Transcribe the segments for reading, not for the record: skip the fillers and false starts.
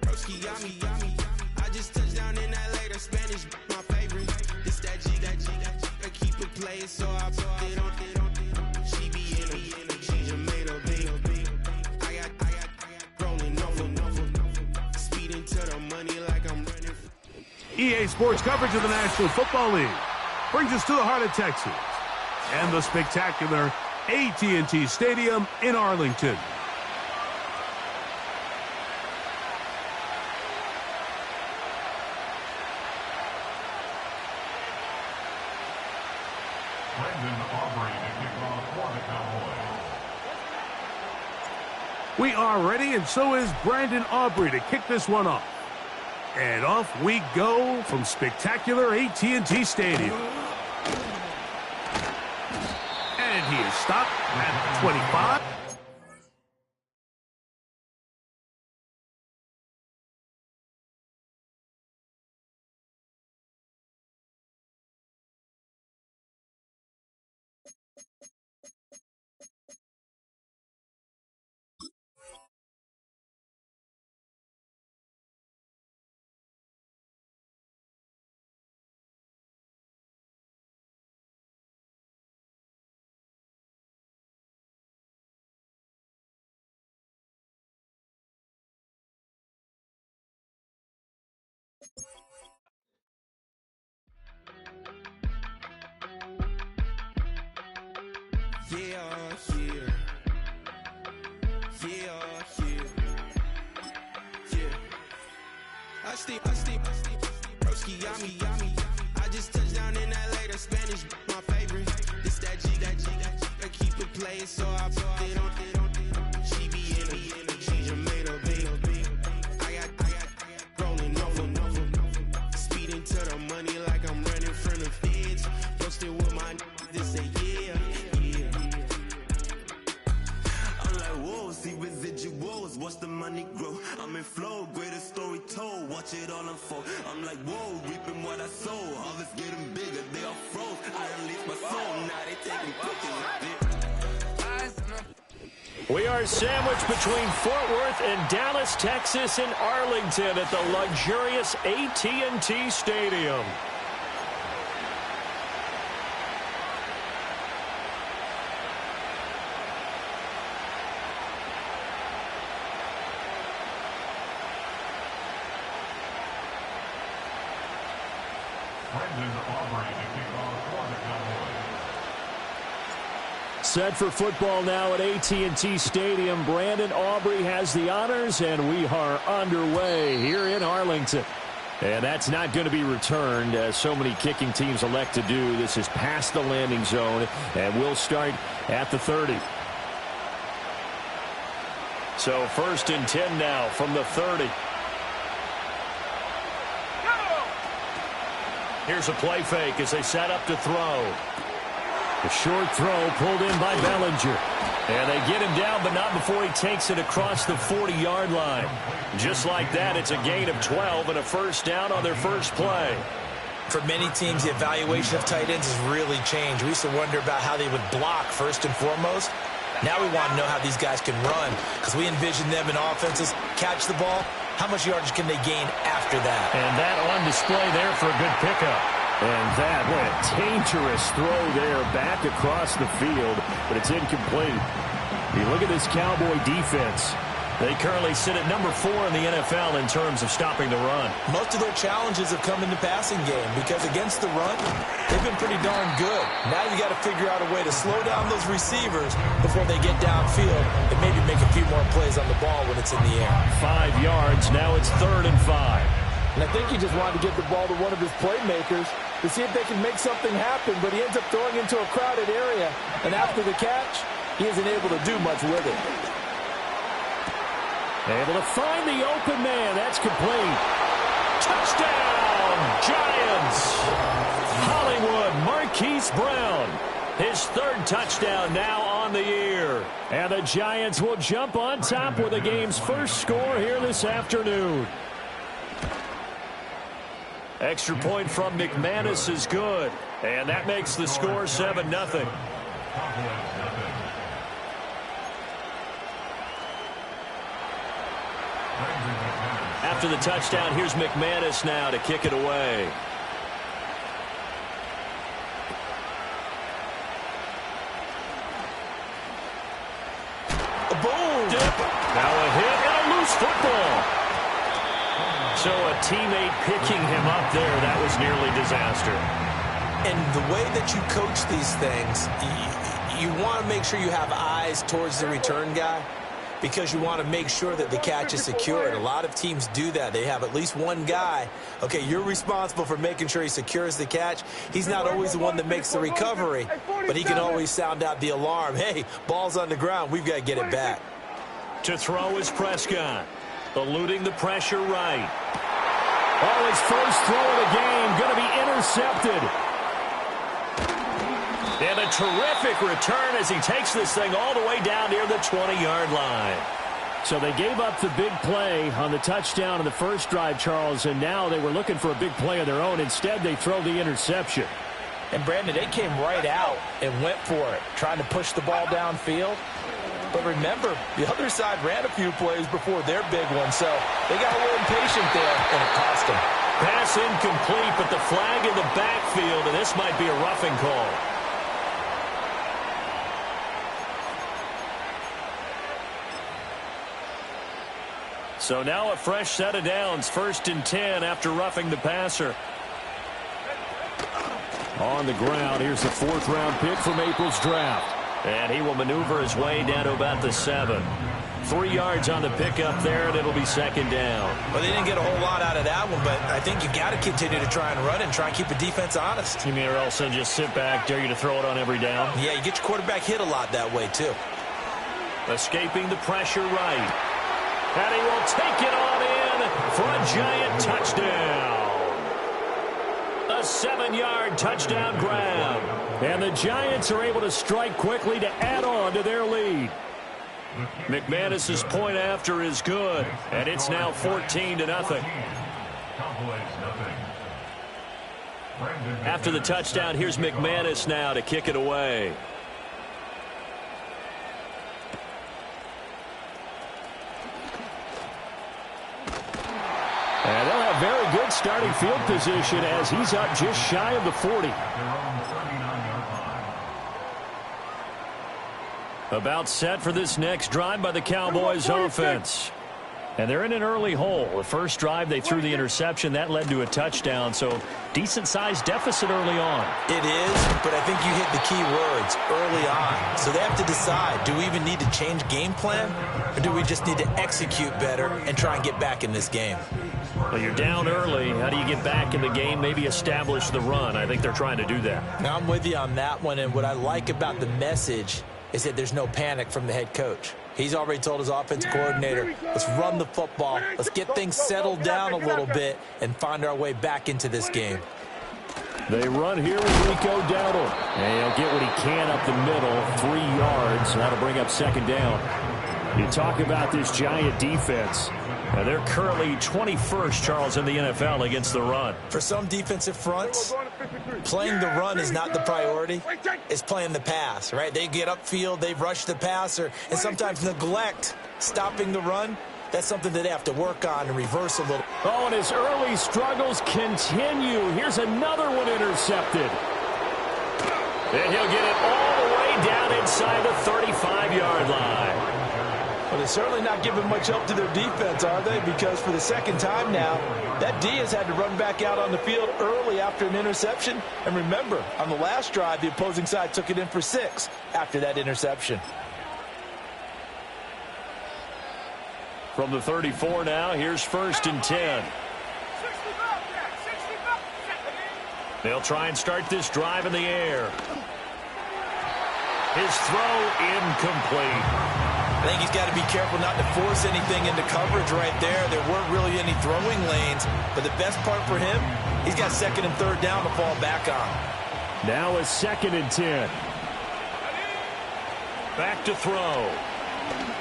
Broski, yummy. I just touched down in LA, the Spanish, my favorite. This that G. I keep it playing, so I put it on. She be in a G, Jamaica, beat. I got rolling over. Speeding to the money like I'm running. EA Sports coverage of the National Football League brings us to the heart of Texas and the spectacular AT&T Stadium in Arlington. We are ready, and so is Brandon Aubrey to kick this one off. And off we go from spectacular AT&T Stadium. And he is stopped at 25. I stay, broski, yummy. I just touched down in LA, the Spanish, my favorite. This that G. I keep it playing, so I put it on. She be in a G, Jamaica, beat. I got rolling over. Speeding to the money like I'm running from the feds. Posted with my this say yeah. I'm like, whoa, see residuals, watch the money grow. I'm in flow, greatest story told, watch it all unfold. I'm like, whoa, reaping what I sow. Harvest getting bigger, they all froze. I unleashed my soul, now they taking pictures. We are sandwiched between Fort Worth and Dallas, Texas, and Arlington at the luxurious AT&T Stadium. Set for football now at AT&T Stadium. Brandon Aubrey has the honors, and we are underway here in Arlington. And that's not going to be returned, as so many kicking teams elect to do. This is past the landing zone, and we'll start at the 30. So 1st and 10 now from the 30. Here's a play fake as they set up to throw. The short throw pulled in by Bellinger. And they get him down, but not before he takes it across the 40-yard line. Just like that, it's a gain of 12 and a first down on their first play. For many teams, the evaluation of tight ends has really changed. We used to wonder about how they would block first and foremost. Now we want to know how these guys can run, because we envision them in offenses catch the ball. How much yardage can they gain after that? And that on display there for a good pickup. And that, what a dangerous throw there back across the field, but it's incomplete. You look at this Cowboy defense. They currently sit at number 4 in the NFL in terms of stopping the run. Most of their challenges have come in the passing game because against the run, they've been pretty darn good. Now you got to figure out a way to slow down those receivers before they get downfield and maybe make a few more plays on the ball when it's in the air. 5 yards. Now it's 3rd and 5. And I think he just wanted to get the ball to one of his playmakers to see if they can make something happen, but he ends up throwing into a crowded area. And after the catch, he isn't able to do much with it. Able to find the open man. That's complete. Touchdown, Giants. Hollywood Marquise Brown. His 3rd touchdown now on the year. And the Giants will jump on top with the game's first score here this afternoon. Extra point from McManus is good. And that makes the score 7-0. After the touchdown, here's McManus now to kick it away. Boom! Dip. Now a hit and a loose football. So a teammate picking him up there, that was nearly disaster. And the way that you coach these things, you want to make sure you have eyes towards the return guy because you want to make sure that the catch is secured. A lot of teams do that. They have at least one guy. Okay, you're responsible for making sure he secures the catch. He's not always the one that makes the recovery, but he can always sound out the alarm. Hey, ball's on the ground. We've got to get it back. To throw is Prescott, eluding the pressure right. Oh, his first throw of the game going to be intercepted. And a terrific return as he takes this thing all the way down near the 20-yard line. So they gave up the big play on the touchdown in the first drive, Charles, and now they were looking for a big play of their own. Instead, they throw the interception. And, Brandon, they came right out and went for it, trying to push the ball downfield. But remember, the other side ran a few plays before their big one, so they got a little impatient there, and it cost them. Pass incomplete, but the flag in the backfield, and this might be a roughing call. So now a fresh set of downs, 1st and 10 after roughing the passer. On the ground, here's the 4th-round pick from April's draft. And he will maneuver his way down to about the 7. 3 yards on the pickup there, and it'll be 2nd down. Well, they didn't get a whole lot out of that one, but I think you got to continue to try and run and try and keep the defense honest. You mean or else they'll just sit back, dare you to throw it on every down? Yeah, you get your quarterback hit a lot that way, too. Escaping the pressure right. And he will take it on in for a giant touchdown. A 7-yard touchdown grab. And the Giants are able to strike quickly to add on to their lead. McManus's point after is good, and it's now 14-0. After the touchdown, here's McManus now to kick it away. And they'll have very good starting field position as he's up just shy of the 40. About set for this next drive by the Cowboys offense. And they're in an early hole. The first drive, they threw the interception. That led to a touchdown, so decent-sized deficit early on. It is, but I think you hit the key words, early on. So they have to decide, do we even need to change game plan, or do we just need to execute better and try and get back in this game? Well, you're down early. How do you get back in the game, maybe establish the run? I think they're trying to do that. Now, I'm with you on that one, and what I like about the message is that there's no panic from the head coach. He's already told his offensive coordinator, let's run the football, let's get things settled down a little bit and find our way back into this game. They run here with Rico Dowdle. And he'll get what he can up the middle, 3 yards. That'll bring up 2nd down. You talk about this Giant defense. Now they're currently 21st, Charles, in the NFL against the run. For some defensive fronts, playing the run is not the priority. It's playing the pass, right? They get upfield, they rush the passer, and sometimes neglect stopping the run. That's something that they have to work on and reverse a little. Oh, and his early struggles continue. Here's another one intercepted. And he'll get it all the way down inside the 35-yard line. Well, they're certainly not giving much help to their defense, are they? Because for the 2nd time now, that D has had to run back out on the field early after an interception. And remember, on the last drive, the opposing side took it in for 6 after that interception. From the 34 now, here's 1st and 10. They'll try and start this drive in the air. His throw incomplete. I think he's got to be careful not to force anything into coverage right there. There weren't really any throwing lanes, but the best part for him, he's got 2nd and 3rd down to fall back on. Now a 2nd and 10. Back to throw.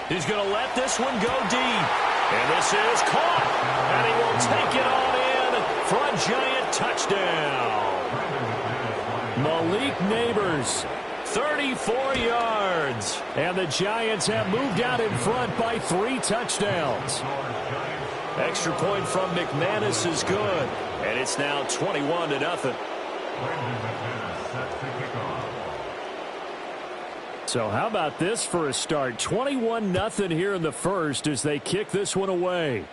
He's going to let this one go deep. And this is caught. And he will take it on in for a giant touchdown. Malik Neighbors, 34 yards. And the Giants have moved out in front by 3 touchdowns. Extra point from McManus is good. And it's now 21-0. So how about this for a start? 21-0 here in the first as they kick this one away.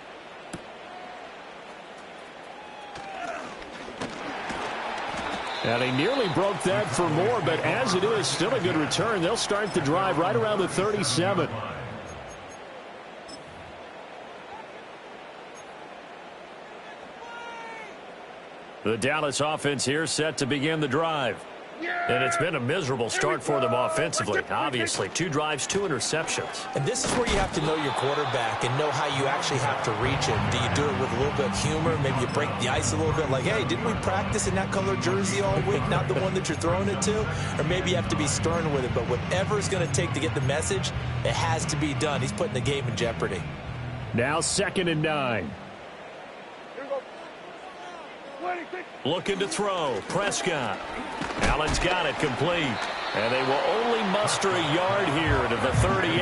And he nearly broke that for more, but as it is, still a good return. They'll start the drive right around the 37. The Dallas offense here set to begin the drive. And it's been a miserable start for them offensively. Obviously, 2 drives, 2 interceptions. And this is where you have to know your quarterback and know how you actually have to reach him. Do you do it with a little bit of humor? Maybe you break the ice a little bit like, hey, didn't we practice in that color jersey all week, not the one that you're throwing it to? Or maybe you have to be stern with it. But whatever it's going to take to get the message, it has to be done. He's putting the game in jeopardy. Now 2nd and 9. Looking to throw. Prescott. Allen's got it complete. And they will only muster a yard here to the 38.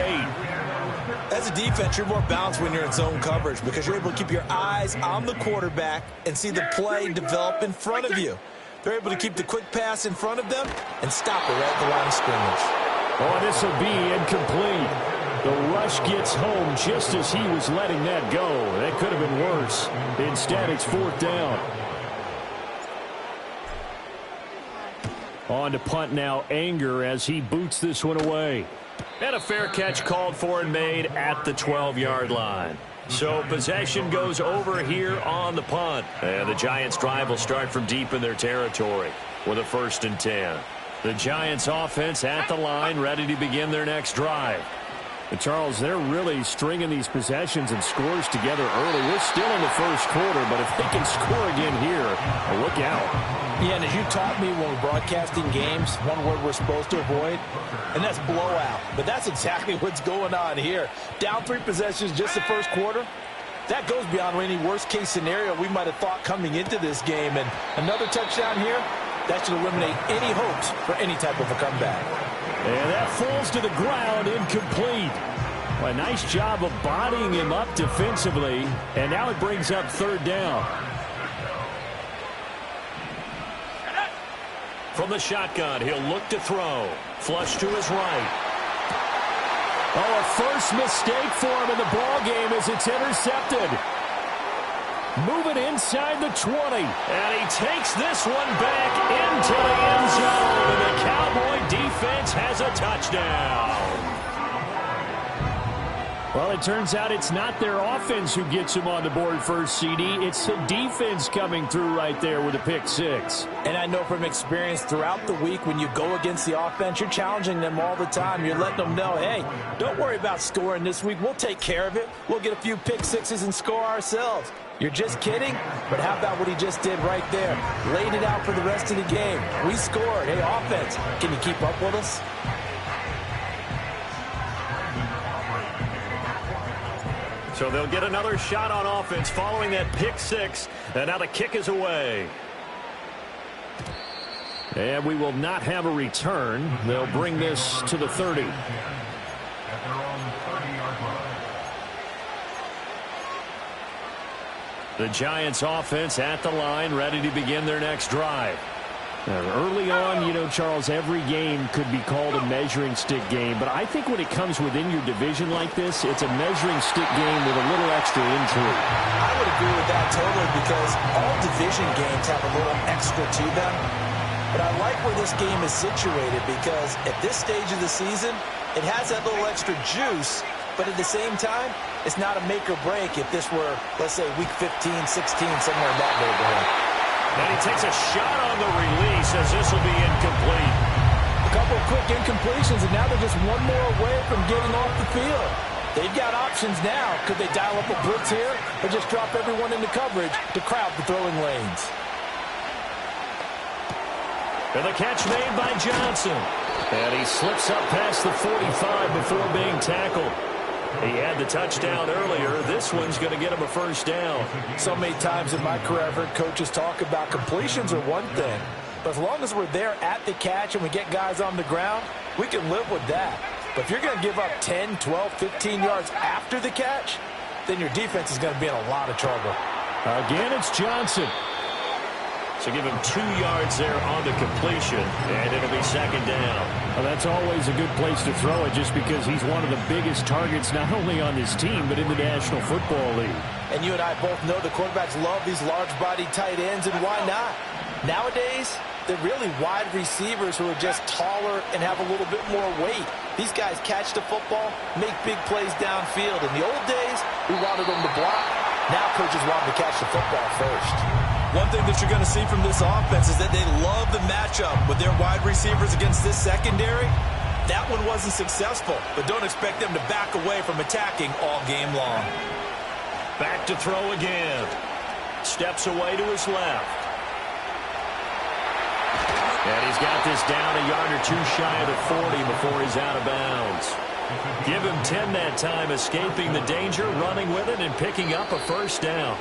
As a defense, you're more balanced when you're in zone coverage because you're able to keep your eyes on the quarterback and see the play develop in front of you. They're able to keep the quick pass in front of them and stop it right at the line of scrimmage. Oh, this will be incomplete. The rush gets home just as he was letting that go. That could have been worse. Instead, it's 4th down. On to punt now, Anger, as he boots this one away. And a fair catch called for and made at the 12-yard line. So possession goes over here on the punt. And the Giants' drive will start from deep in their territory with a 1st and 10. The Giants' offense at the line, ready to begin their next drive. And Charles, they're really stringing these possessions and scores together early. We're still in the first quarter, but if they can score again here, look out. Yeah, and as you taught me when we're broadcasting games, one word we're supposed to avoid, and that's blowout. But that's exactly what's going on here. Down 3 possessions just the first quarter. That goes beyond any worst-case scenario we might have thought coming into this game. And another touchdown here, that should eliminate any hopes for any type of a comeback. And that falls to the ground, incomplete. Well, a nice job of bodying him up defensively, and now it brings up 3rd down. From the shotgun, he'll look to throw. Flush to his right. Oh, a first mistake for him in the ball game as it's intercepted. Moving inside the 20. And he takes this one back into the end zone. And the Cowboy defense has a touchdown. Well, it turns out it's not their offense who gets him on the board first, CD. It's the defense coming through right there with a pick 6. And I know from experience throughout the week when you go against the offense, you're challenging them all the time. You're letting them know, hey, don't worry about scoring this week. We'll take care of it. We'll get a few pick 6s and score ourselves. You're just kidding? But how about what he just did right there? Laid it out for the rest of the game. We scored. Hey, offense, can you keep up with us? So they'll get another shot on offense following that pick 6. And now the kick is away. And we will not have a return. They'll bring this to the 30. The Giants offense at the line, ready to begin their next drive. Early on, you know, Charles, every game could be called a measuring stick game. But I think when it comes within your division like this, it's a measuring stick game with a little extra intrigue. I would agree with that totally because all division games have a little extra to them. But I like where this game is situated because at this stage of the season, it has that little extra juice. But at the same time, it's not a make or break if this were, let's say, week 15, 16, somewhere in that neighborhood. And he takes a shot on the release as this will be incomplete. A couple of quick incompletions, and now they're just one more away from getting off the field. They've got options now. Could they dial up a blitz here or just drop everyone into coverage to crowd the throwing lanes? And the catch made by Johnson. And he slips up past the 45 before being tackled. He had the touchdown earlier. This one's going to get him a first down. So many times in my career, I've heard coaches talk about completions are one thing. But as long as we're there at the catch and we get guys on the ground, we can live with that. But if you're going to give up 10, 12, 15 yards after the catch, then your defense is going to be in a lot of trouble. Again, it's Johnson. So give him 2 yards there on the completion, and it'll be second down. Well, that's always a good place to throw it just because he's one of the biggest targets not only on this team but in the National Football League. And you and I both know the quarterbacks love these large-bodied tight ends, and why not? Nowadays, they're really wide receivers who are just taller and have a little bit more weight. These guys catch the football, make big plays downfield. In the old days, we wanted them to block. Now coaches want them to catch the football first. One thing that you're going to see from this offense is that they love the matchup with their wide receivers against this secondary. That one wasn't successful, but don't expect them to back away from attacking all game long. Back to throw again. Steps away to his left. And he's got this down a yard or 2 shy of the 40 before he's out of bounds. Give him 10 that time, escaping the danger, running with it, and picking up a first down.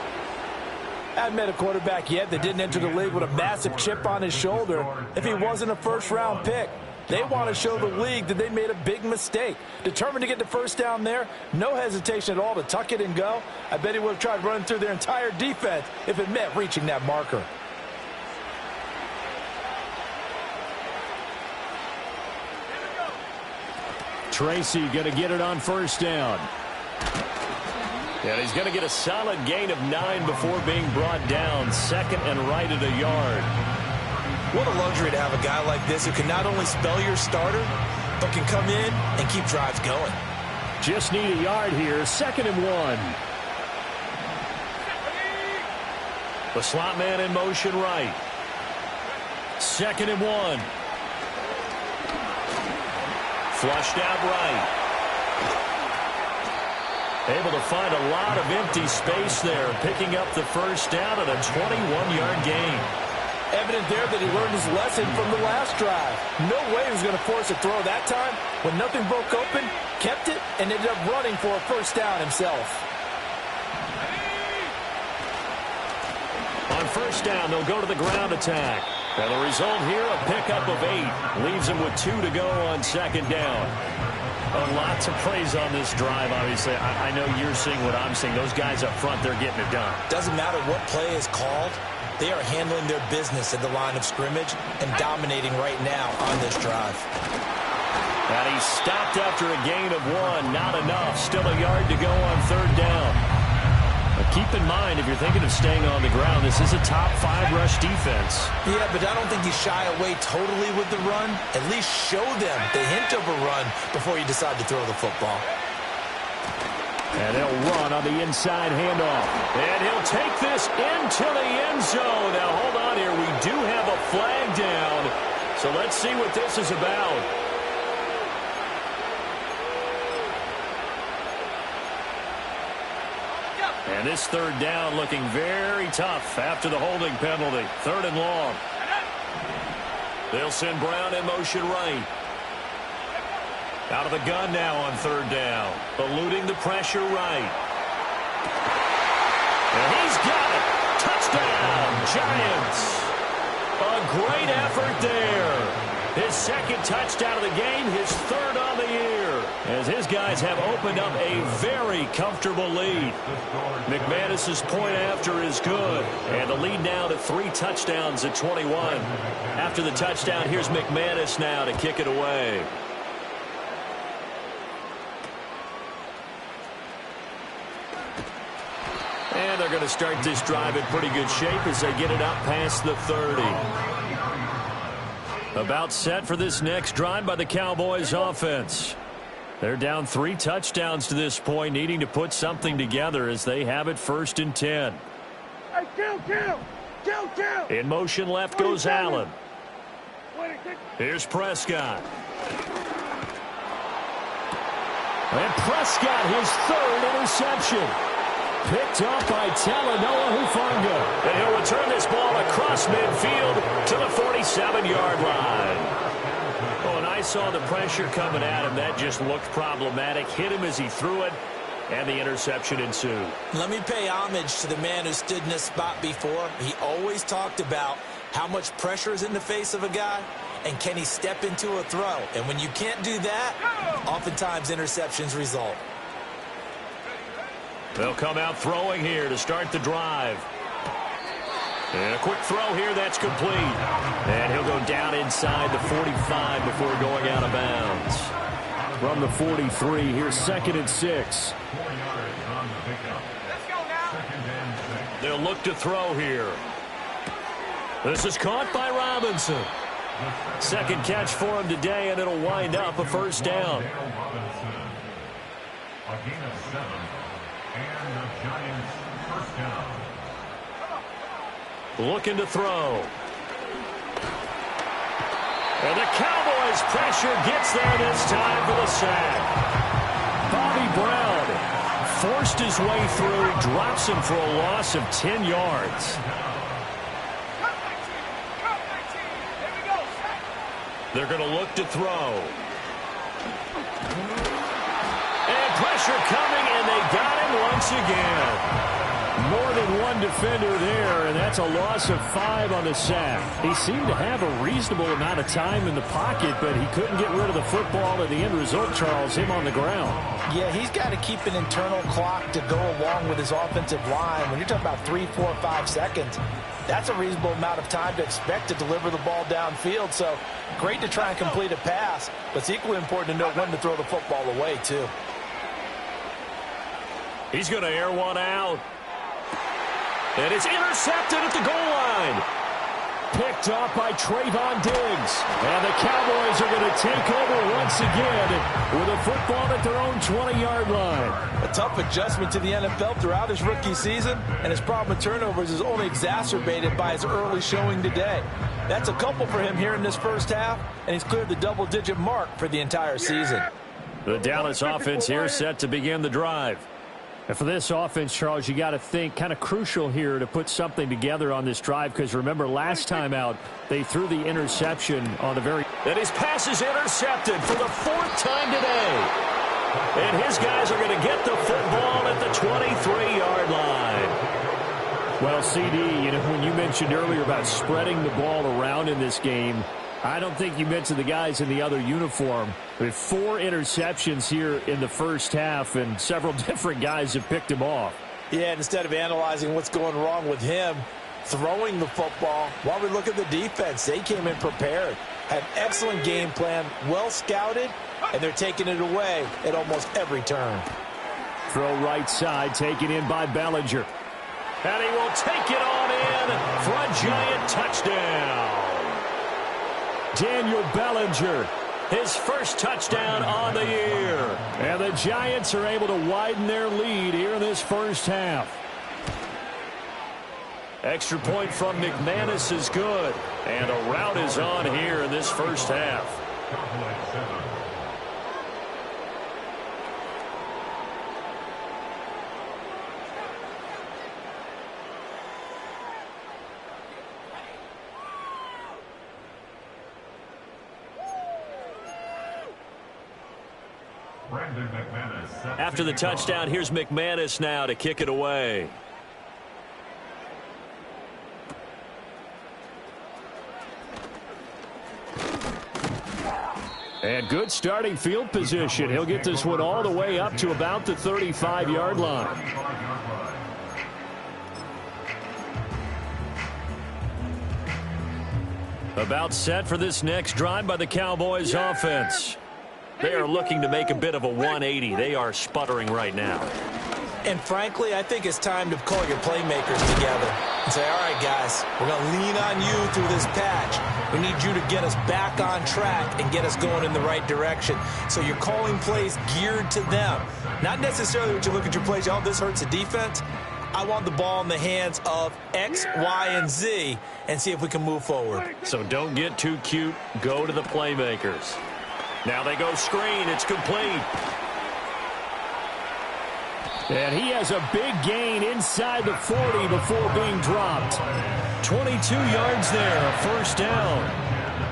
I haven't met a quarterback yet that didn't enter the league with a massive chip on his shoulder if he wasn't a first-round pick. They want to show the league that they made a big mistake. Determined to get the first down there, no hesitation at all to tuck it and go. I bet he would have tried running through their entire defense if it meant reaching that marker. Tracy going to get it on first down. And he's going to get a solid gain of 9 before being brought down. Second and right at a yard. What a luxury to have a guy like this who can not only spell your starter, but can come in and keep drives going. Just need a yard here. Second and 1. The slot man in motion right. Second and 1. Flushed out right. Able to find a lot of empty space there, picking up the first down and a 21-yard gain. Evident there that he learned his lesson from the last drive. No way he was going to force a throw that time. When nothing broke open, kept it, and ended up running for a first down himself. On first down, they'll go to the ground attack. And the result here, a pickup of 8. Leaves him with 2 to go on second down. A lot to praise on this drive, obviously. I know you're seeing what I'm seeing. Those guys up front, they're getting it done. Doesn't matter what play is called. They are handling their business at the line of scrimmage and dominating right now on this drive. And he stopped after a gain of 1. Not enough. Still a yard to go on third down. But keep in mind, if you're thinking of staying on the ground, this is a top 5 rush defense. Yeah, but I don't think you shy away totally with the run. At least show them the hint of a run before you decide to throw the football. And they'll run on the inside handoff. And he'll take this into the end zone. Now, hold on here. We do have a flag down. So let's see what this is about. And this third down looking very tough after the holding penalty. Third and long. They'll send Brown in motion right. Out of the gun now on third down. Eluding the pressure right. And he's got it. Touchdown, Giants. A great effort there. His second touchdown of the game, his third on the year. As his guys have opened up a very comfortable lead. McManus's point after is good. And the lead now to 3 touchdowns at 21. After the touchdown, here's McManus now to kick it away. And they're going to start this drive in pretty good shape as they get it up past the 30. About set for this next drive by the Cowboys offense. They're down 3 touchdowns to this point, needing to put something together as they have it first and 10. Hey, kill. In motion left goes Allen. Here's Prescott. And Prescott, his 3rd interception. Picked up by Talanoa Hufanga. And he'll return this ball across midfield to the 47-yard line. Oh, and I saw the pressure coming at him. That just looked problematic. Hit him as he threw it, and the interception ensued. Let me pay homage to the man who stood in this spot before. He always talked about how much pressure is in the face of a guy, and can he step into a throw. And when you can't do that, oftentimes interceptions result. They'll come out throwing here to start the drive. And a quick throw here, that's complete. And he'll go down inside the 45 before going out of bounds. From the 43, here's 2nd and 6. They'll look to throw here. This is caught by Robinson. Second catch for him today, and it'll wind up a first down. Looking to throw. And the Cowboys' pressure gets there this time for the sack. Bobby Brown forced his way through, drops him for a loss of 10 yards. They're going to look to throw. And pressure coming, and they got him once again. More than one defender there, and that's a loss of 5 on the sack. He seemed to have a reasonable amount of time in the pocket, but he couldn't get rid of the football, and the end result, Charles, him on the ground. Yeah, he's got to keep an internal clock to go along with his offensive line. When you're talking about 3, 4, 5 seconds, that's a reasonable amount of time to expect to deliver the ball downfield. So great to try and complete a pass, but it's equally important to know when to throw the football away, too. He's going to air one out. And it's intercepted at the goal line. Picked off by Trayvon Diggs. And the Cowboys are going to take over once again with a football at their own 20-yard line. A tough adjustment to the NFL throughout his rookie season, and his problem with turnovers is only exacerbated by his early showing today. That's a couple for him here in this first half, and he's cleared the double-digit mark for the entire season. The Dallas offense here set to begin the drive. And for this offense, Charles, you got to think kind of crucial here to put something together on this drive, because remember last time out they threw the interception on the very. And his pass is intercepted for the 4th time today. And his guys are going to get the football at the 23-yard line. Well, CD, you know, when you mentioned earlier about spreading the ball around in this game, I don't think you mentioned the guys in the other uniform. With 4 interceptions here in the first half, and several different guys have picked him off. Yeah, and instead of analyzing what's going wrong with him throwing the football, while we look at the defense, they came in prepared. Had an excellent game plan, well scouted, and they're taking it away at almost every turn. Throw right side, taken in by Bellinger. And he will take it on in for a giant touchdown. Daniel Bellinger, his first touchdown on the year. And the Giants are able to widen their lead here in this first half. Extra point from McManus is good. And a rout is on here in this first half. After the touchdown, here's McManus now to kick it away. And good starting field position. He'll get this one all the way up to about the 35-yard line. About set for this next drive by the Cowboys offense. They are looking to make a bit of a 180. They are sputtering right now. And frankly, I think it's time to call your playmakers together and say, all right, guys, we're going to lean on you through this patch. We need you to get us back on track and get us going in the right direction. So you're calling plays geared to them. Not necessarily what you look at your plays, oh, this hurts the defense. I want the ball in the hands of X, Y, and Z and see if we can move forward. So don't get too cute. Go to the playmakers. Now they go screen. It's complete. And he has a big gain inside the 40 before being dropped. 22 yards there, a first down.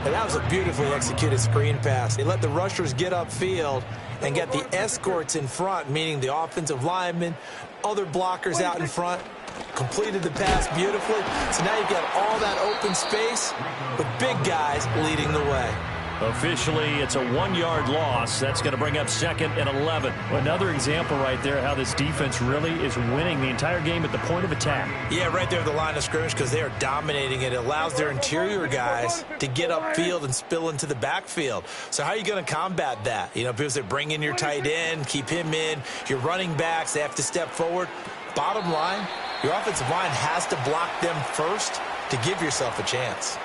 And that was a beautifully executed screen pass. They let the rushers get upfield and get the escorts in front, meaning the offensive linemen, other blockers out in front. Completed the pass beautifully. So now you've got all that open space with big guys leading the way. Officially, it's a 1-yard loss. That's going to bring up 2nd and 11. Another example right there how this defense really is winning the entire game at the point of attack. Yeah, right there at the line of scrimmage because they are dominating it. It allows their interior guys to get upfield and spill into the backfield. So how are you going to combat that? You know, because they bring in your tight end, keep him in. Your running backs, they have to step forward. Bottom line, your offensive line has to block them first to give yourself a chance.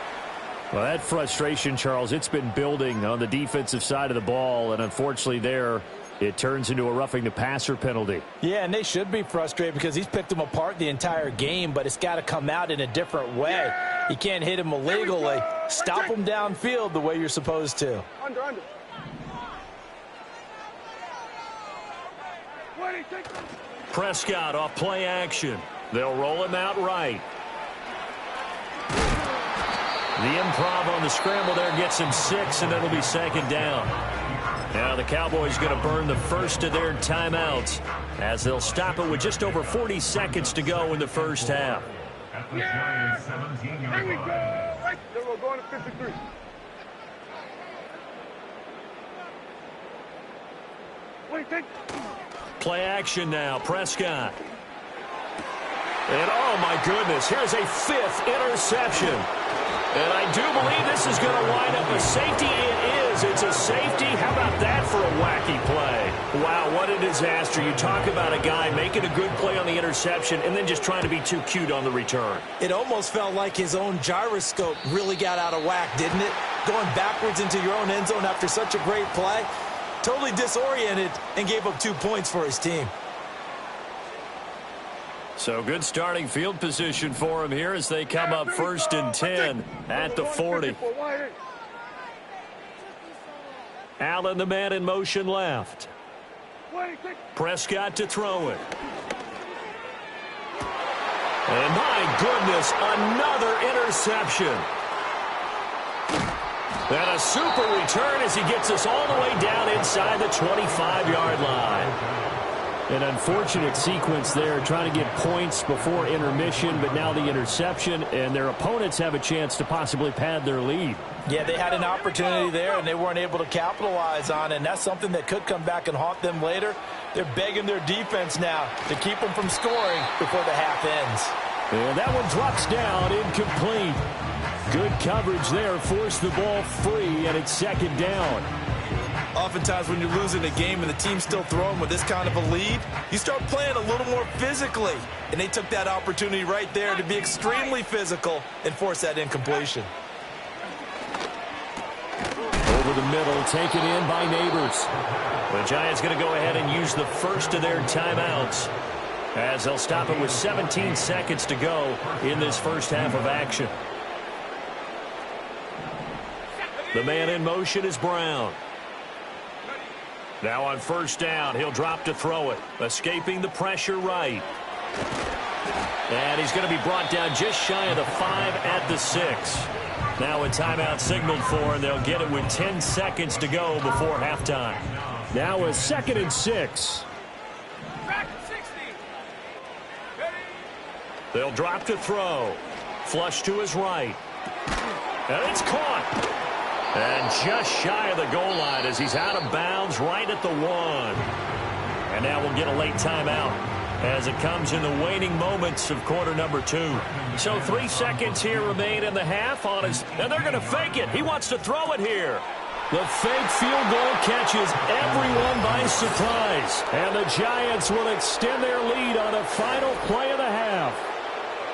Well, that frustration, Charles, it's been building on the defensive side of the ball, and unfortunately there, it turns into a roughing the passer penalty. Yeah, and they should be frustrated because he's picked them apart the entire game, but it's got to come out in a different way. You can't hit him illegally. Stop him downfield the way you're supposed to. Under. Prescott off play action. They'll roll him out right. The improv on the scramble there gets him 6, and it'll be 2nd down. Now the Cowboys going to burn the first of their timeouts as they'll stop it with just over 40 seconds to go in the first half. Here we go. Right. Then we're going to 53. Play action now. Prescott. And oh my goodness, here's a 5th interception. And I do believe this is going to wind up a safety. It is. It's a safety. How about that for a wacky play? Wow, what a disaster. You talk about a guy making a good play on the interception and then just trying to be too cute on the return. It almost felt like his own gyroscope really got out of whack, didn't it? Going backwards into your own end zone after such a great play. Totally disoriented and gave up 2 points for his team. So good starting field position for him here as they come up 1st and 10 at the 40. Allen, the man in motion left. Prescott to throw it. And my goodness, another interception. And a super return as he gets us all the way down inside the 25-yard line. An unfortunate sequence there, trying to get points before intermission, but now the interception, and their opponents have a chance to possibly pad their lead. Yeah, they had an opportunity there, and they weren't able to capitalize on it, and that's something that could come back and haunt them later. They're begging their defense now to keep them from scoring before the half ends. And that one drops down, incomplete. Good coverage there, forced the ball free, and it's 2nd down. Oftentimes when you're losing a game and the team's still throwing with this kind of a lead, you start playing a little more physically. And they took that opportunity right there to be extremely physical and force that incompletion. Over the middle, taken in by Neighbors. The Giants going to go ahead and use the first of their timeouts as they'll stop it with 17 seconds to go in this first half of action. The man in motion is Brown. Now on 1st down, he'll drop to throw it. Escaping the pressure right. And he's going to be brought down just shy of the 5 at the 6. Now a timeout signaled for, and they'll get it with 10 seconds to go before halftime. Now a 2nd and 6. They'll drop to throw. Flush to his right. And it's caught. And just shy of the goal line as he's out of bounds right at the 1. And now we'll get a late timeout as it comes in the waning moments of quarter number 2. So 3 seconds here remain in the half on his, and they're going to fake it. He wants to throw it here. The fake field goal catches everyone by surprise. And the Giants will extend their lead on a final play of the half.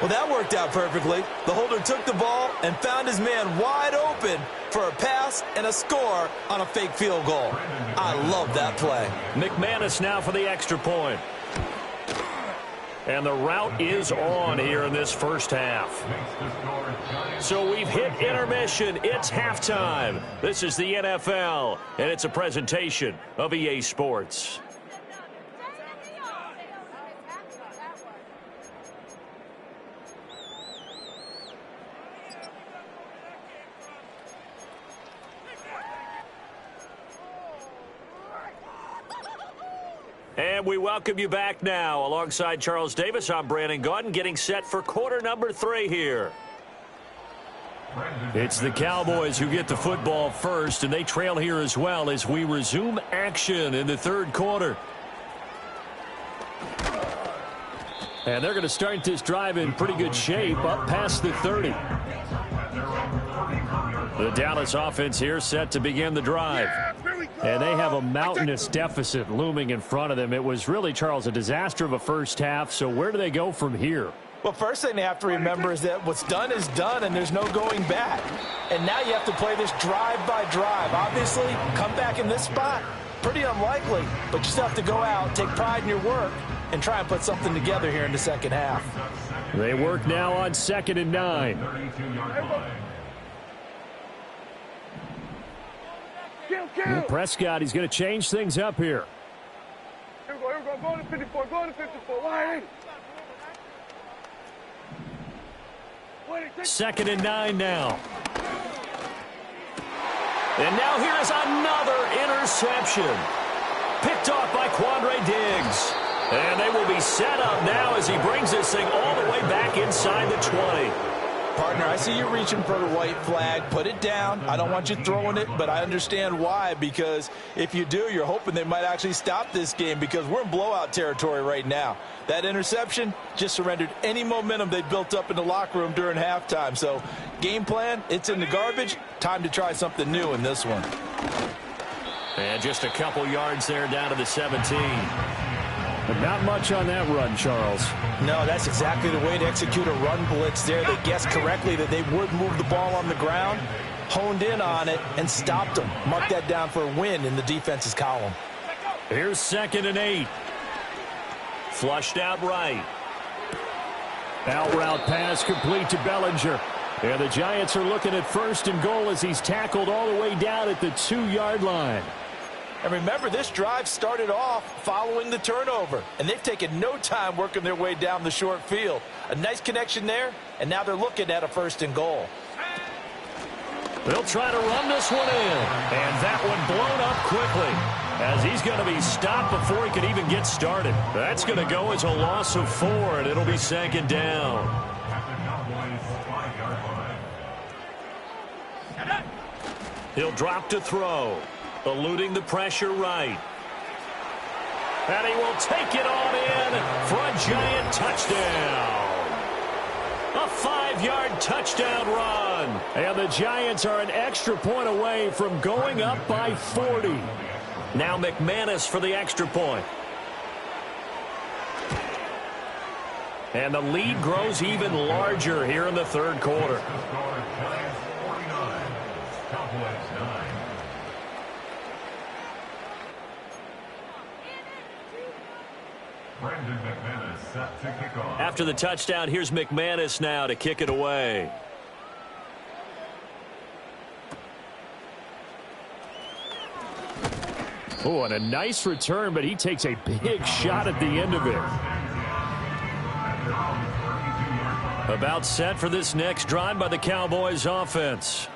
Well, that worked out perfectly. The holder took the ball and found his man wide open for a pass and a score on a fake field goal. I love that play. McManus now for the extra point. And the route is on here in this first half. So we've hit intermission. It's halftime. This is the NFL, and it's a presentation of EA Sports. And we welcome you back now. Alongside Charles Davis, I'm Brandon Gaudin, getting set for quarter number 3 here. It's the Cowboys who get the football first, and they trail here as well as we resume action in the third quarter. And they're going to start this drive in pretty good shape up past the 30. The Dallas offense here set to begin the drive. And they have a mountainous deficit looming in front of them. It was really, Charles, a disaster of a first half. So where do they go from here? Well, first thing they have to remember is that what's done is done, and there's no going back. And now you have to play this drive by drive. Obviously, come back in this spot, pretty unlikely. But you still have to go out, take pride in your work, and try and put something together here in the second half. They work now on 2nd and 9. And Prescott, he's going to change things up here. Here we go. Go to 54. Go to 54. Why? 2nd and 9 now. And now here is another interception. Picked off by Quandre Diggs. And they will be set up now as he brings this thing all the way back inside the 20. Partner, I see you reaching for the white flag. Put it down. I don't want you throwing it, but I understand why, because if you do, you're hoping they might actually stop this game, because we're in blowout territory right now. That interception just surrendered any momentum they built up in the locker room during halftime. So game plan, it's in the garbage. Time to try something new in this one. And just a couple yards there down to the 17. But not much on that run, Charles. No, that's exactly the way to execute a run blitz there. They guessed correctly that they would move the ball on the ground, honed in on it, and stopped them. Mark that down for a win in the defense's column. Here's 2nd and 8. Flushed out right. Out route pass complete to Bellinger. And the Giants are looking at 1st and goal as he's tackled all the way down at the 2-yard line. And remember, this drive started off following the turnover, and they've taken no time working their way down the short field. A nice connection there, and now they're looking at a 1st and goal. They'll try to run this one in, and that one blown up quickly as he's going to be stopped before he could even get started. That's going to go as a loss of 4, and it'll be 2nd down. He'll drop to throw. Eluding the pressure right. And he will take it on in for a Giant touchdown. A 5-yard touchdown run. And the Giants are an extra point away from going up by 40. Now McManus for the extra point. And the lead grows even larger here in the third quarter. After the touchdown, here's McManus now to kick it away. Oh, and a nice return, but he takes a big shot at the end of it. About set for this next drive by the Cowboys offense.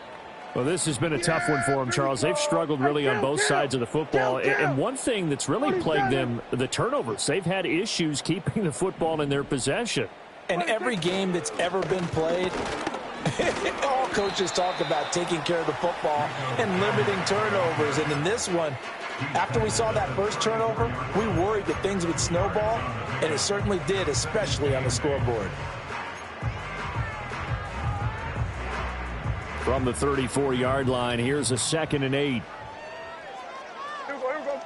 Well, this has been a tough one for them, Charles. They've struggled really on both sides of the football. And one thing that's really plagued them, the turnovers. They've had issues keeping the football in their possession. And every game that's ever been played, all coaches talk about taking care of the football and limiting turnovers. And in this one, after we saw that first turnover, we worried that things would snowball, and it certainly did, especially on the scoreboard. From the 34-yard line, here's a 2nd and 8. Here we go.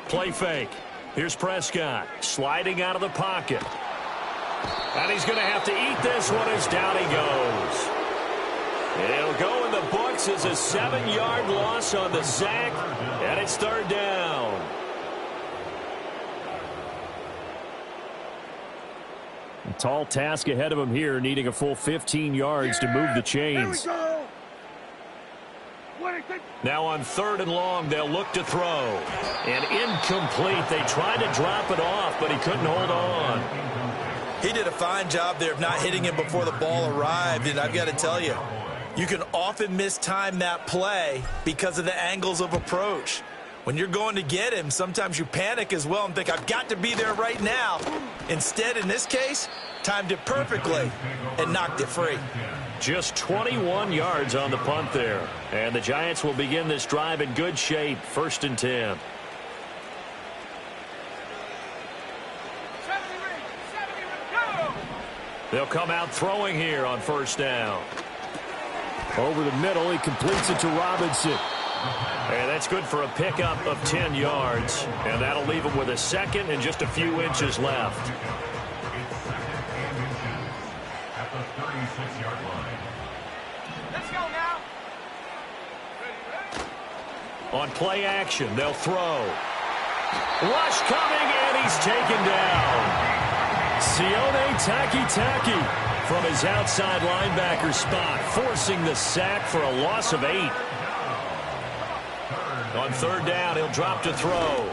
Play fake. Here's Prescott sliding out of the pocket. And he's going to have to eat this one as down he goes. It'll go in the books as a 7-yard loss on the sack, and it's 3rd down. A tall task ahead of him here, needing a full 15 yards to move the chains. Now on 3rd and long, they'll look to throw. And incomplete. They tried to drop it off, but he couldn't hold on. He did a fine job there of not hitting him before the ball arrived, and I've got to tell you, you can often mistime that play because of the angles of approach. When you're going to get him, sometimes you panic as well and think, I've got to be there right now. Instead, in this case, timed it perfectly, and knocked it free. Just 21 yards on the punt there. And the Giants will begin this drive in good shape, 1st and 10. They'll come out throwing here on 1st down. Over the middle, he completes it to Robinson. And that's good for a pickup of 10 yards. And that'll leave him with a 2nd and just a few inches left. At the 36-yard line. Let's go now. On play action, they'll throw. Rush coming, and he's taken down. Sione Takitaki from his outside linebacker spot, forcing the sack for a loss of 8. On 3rd down, he'll drop to throw.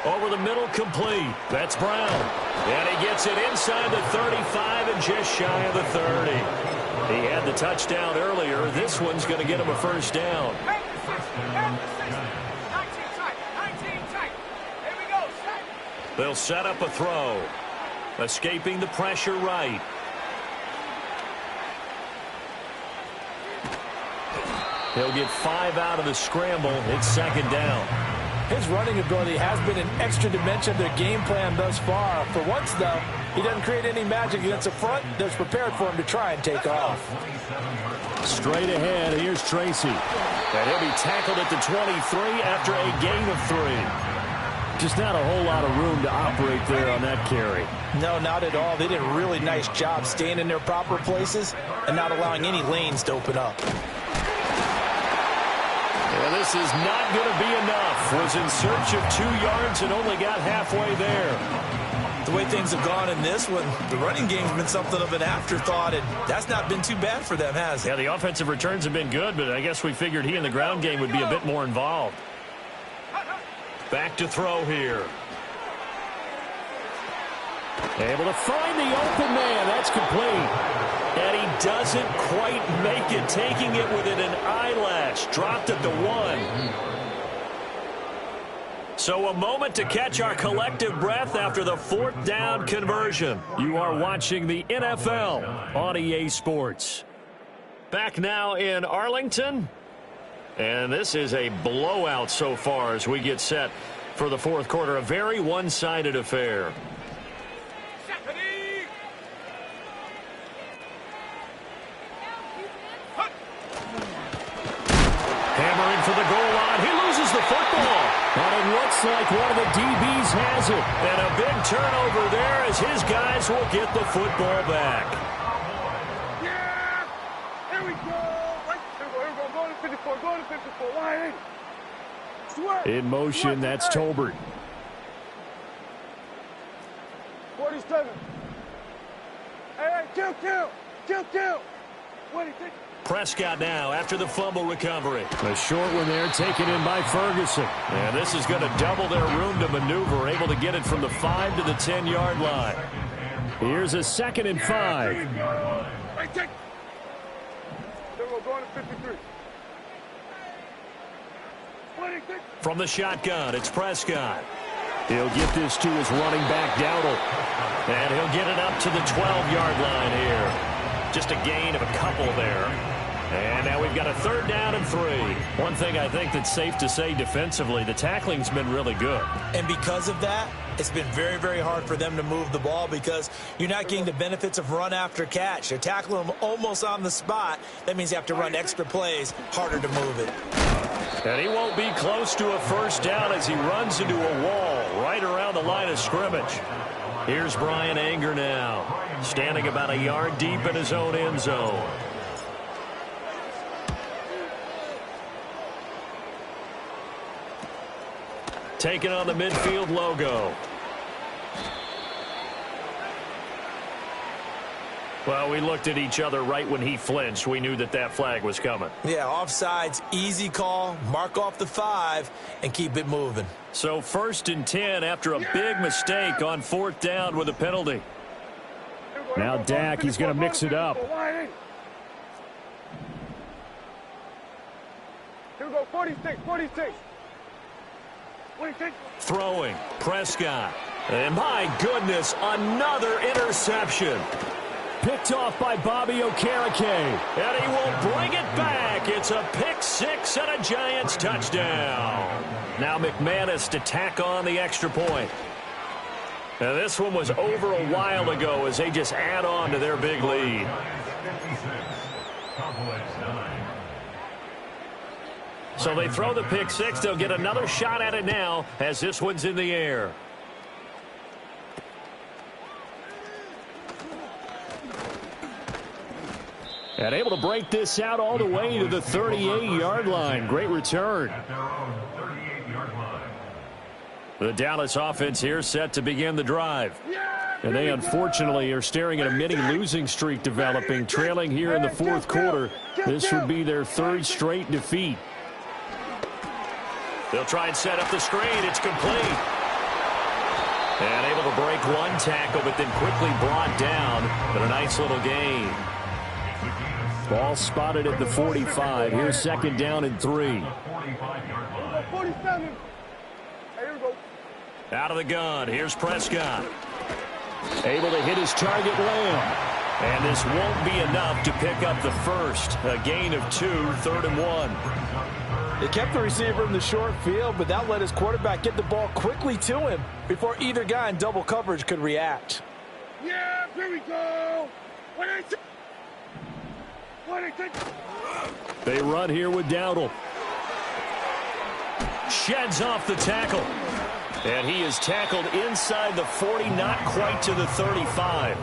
Over the middle, complete. That's Brown. And he gets it inside the 35 and just shy of the 30. He had the touchdown earlier. This one's going to get him a 1st down. They'll set up a throw. Escaping the pressure right. He'll get 5 out of the scramble. It's 2nd down. His running ability has been an extra dimension of their game plan thus far. For once, though, he doesn't create any magic against the front that's prepared for him to try and take off. Straight ahead, here's Tracy. And he'll be tackled at the 23 after a gain of 3. Just not a whole lot of room to operate there on that carry. No, not at all. They did a really nice job staying in their proper places and not allowing any lanes to open up. And this is not going to be enough. Was in search of 2 yards and only got halfway there. The way things have gone in this one, the running game's been something of an afterthought, and that's not been too bad for them, has it? Yeah, the offensive returns have been good, but I guess we figured he in the ground game would be a bit more involved. Back to throw here. Able to find the open man. That's complete. And he doesn't quite make it, taking it within an eyelash. Dropped at the 1. So a moment to catch our collective breath after the 4th down conversion. You are watching the NFL on EA Sports. Back now in Arlington. And this is a blowout so far as we get set for the 4th quarter. A very one-sided affair. Hammering for the goal line. He loses the football. And it looks like one of the DBs has it. And a big turnover there as his guys will get the football back. Yeah! Here we go! Right, here we go. Go to 54. Go to 54. Line 8. Sweat. In motion, that's Tolbert. 47. Hey, kill. What do you think? Prescott now after the fumble recovery. A short one there taken in by Ferguson. And this is going to double their room to maneuver, able to get it from the 5 to the 10-yard line. Here's a 2nd and 5. Right, take. Here we go. Going to 53. What do you think? From the shotgun, it's Prescott. He'll get this to his running back, Dowdle. And he'll get it up to the 12-yard line here. Just a gain of a couple there. And now we've got a 3rd down and 3. One thing I think that's safe to say defensively, the tackling's been really good. And because of that, it's been very, very hard for them to move the ball because you're not getting the benefits of run after catch. They're tackling them almost on the spot. That means you have to run extra plays, harder to move it. And he won't be close to a 1st down as he runs into a wall right around the line of scrimmage. Here's Brian Anger now, standing about a yard deep in his own end zone. Taking on the midfield logo. Well, we looked at each other right when he flinched. We knew that that flag was coming. Yeah, offsides, easy call, mark off the 5, and keep it moving. So 1st and 10 after a big mistake on 4th down with a penalty. Now Dak, he's going to mix it up. Here we go. 46. What do you think? Throwing, Prescott. And my goodness, another interception. Picked off by Bobby Okereke. And he will bring it back. It's a pick six and a Giants touchdown. Now McManus to tack on the extra point. Now this one was over a while ago as they just add on to their big lead. So they throw the pick six. They'll get another shot at it now as this one's in the air. And able to break this out all the way to the 38-yard line. Great return. The Dallas offense here set to begin the drive. And they unfortunately are staring at a mini losing streak developing, trailing here in the fourth quarter. This would be their third straight defeat. They'll try and set up the screen. It's complete. And able to break one tackle, but then quickly brought down. But a nice little gain. Ball spotted at the 45. Here's second down and 3. 47. Here we go. Out of the gun. Here's Prescott. Able to hit his target, Lamb. And this won't be enough to pick up the first. A gain of 2, 3rd and 1. They kept the receiver in the short field, but that let his quarterback get the ball quickly to him before either guy in double coverage could react. Yeah, here we go. They run here with Dowdle. Sheds off the tackle. And he is tackled inside the 40, not quite to the 35.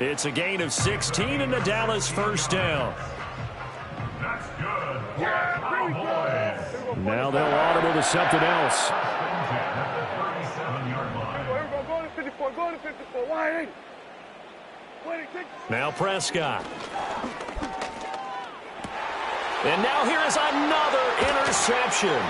It's a gain of 16 and the Dallas first down. That's good. Now they'll audible to something else. Go to 54. Go to 54. Wide. Now Prescott. And now here is another interception.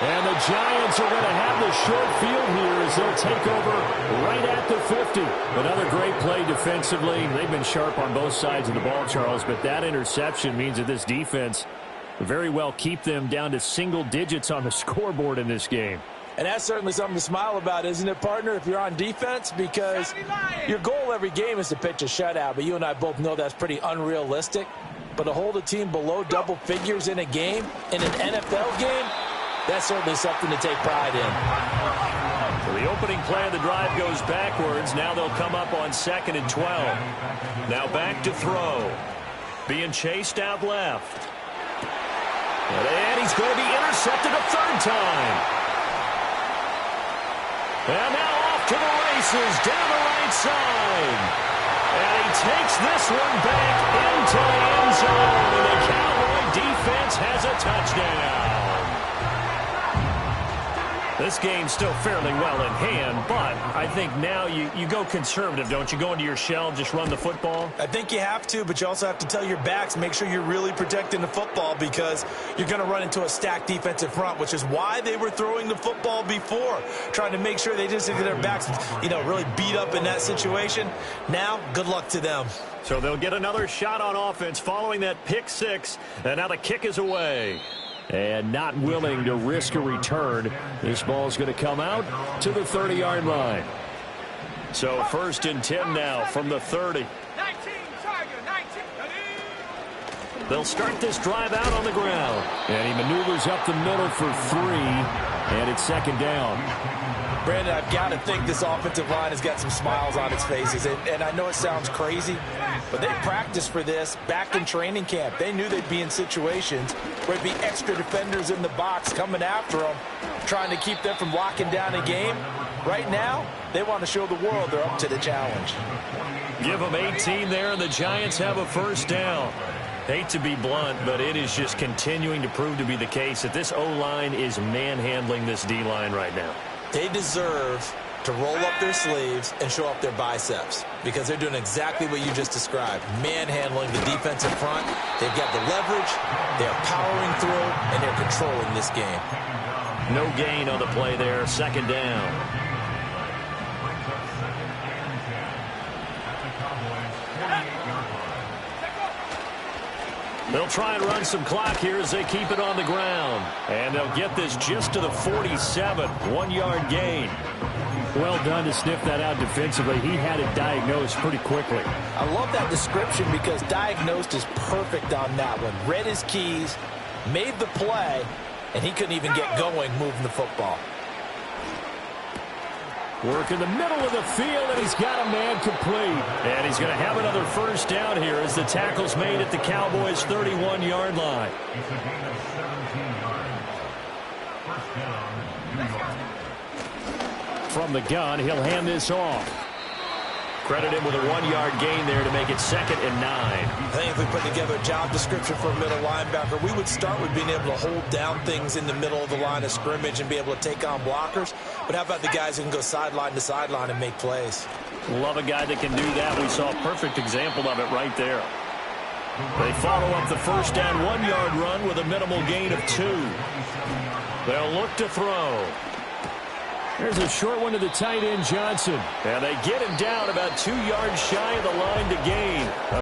And the Giants are going to have the short field here as they'll take over right at the 50. Another great play defensively. They've been sharp on both sides of the ball, Charles, but that interception means that this defense very well keep them down to single digits on the scoreboard in this game. And that's certainly something to smile about, isn't it, partner, if you're on defense? Because your goal every game is to pitch a shutout, but you and I both know that's pretty unrealistic. But to hold a team below double figures in a game, in an NFL game, that's certainly something to take pride in. So the opening play of the drive goes backwards. Now they'll come up on 2nd and 12. Now back to throw. Being chased out left. And he's going to be intercepted a third time. And now off to the races down the right side. And he takes this one back into the end zone. And the Cowboy defense has a touchdown. This game's still fairly well in hand, but I think now you go conservative, don't you? Go into your shell, just run the football? I think you have to, but you also have to tell your backs, make sure you're really protecting the football because you're going to run into a stacked defensive front, which is why they were throwing the football before, trying to make sure they just get their backs, really beat up in that situation. Now, good luck to them. So they'll get another shot on offense following that pick six, and now the kick is away. And not willing to risk a return. This ball is going to come out to the 30-yard line. So 1st and 10 now from the 30. 19, Tiger, 19. They'll start this drive out on the ground. And he maneuvers up the middle for 3. And it's 2nd down. Brandon, I've got to think this offensive line has got some smiles on its faces. And I know it sounds crazy, but they practiced for this back in training camp. They knew they'd be in situations where there'd be extra defenders in the box coming after them, trying to keep them from locking down a game. Right now, they want to show the world they're up to the challenge. Give them 18 there, and the Giants have a first down. Hate to be blunt, but it is just continuing to prove to be the case that this O-line is manhandling this D-line right now. They deserve to roll up their sleeves and show up their biceps because they're doing exactly what you just described, manhandling the defensive front. They've got the leverage, they're powering through, and they're controlling this game. No gain on the play there, 2nd down. They'll try and run some clock here as they keep it on the ground. And they'll get this just to the 47. 1-yard gain. Well done to sniff that out defensively. He had it diagnosed pretty quickly. I love that description because diagnosed is perfect on that one. Read his keys, made the play, and he couldn't even get going moving the football. Work in the middle of the field, and he's got a man complete. And he's going to have another first down here as the tackle's made at the Cowboys' 31-yard line. It's a gain of 17 yards. First down, New York. From the gun, he'll hand this off. Credit him with a 1-yard gain there to make it 2nd and 9. I think if we put together a job description for a middle linebacker, we would start with being able to hold down things in the middle of the line of scrimmage and be able to take on blockers. But how about the guys who can go sideline to sideline and make plays? Love a guy that can do that. We saw a perfect example of it right there. They follow up the first down 1-yard run with a minimal gain of 2. They'll look to throw. There's a short one to the tight end, Johnson. And they get him down about 2 yards shy of the line to gain.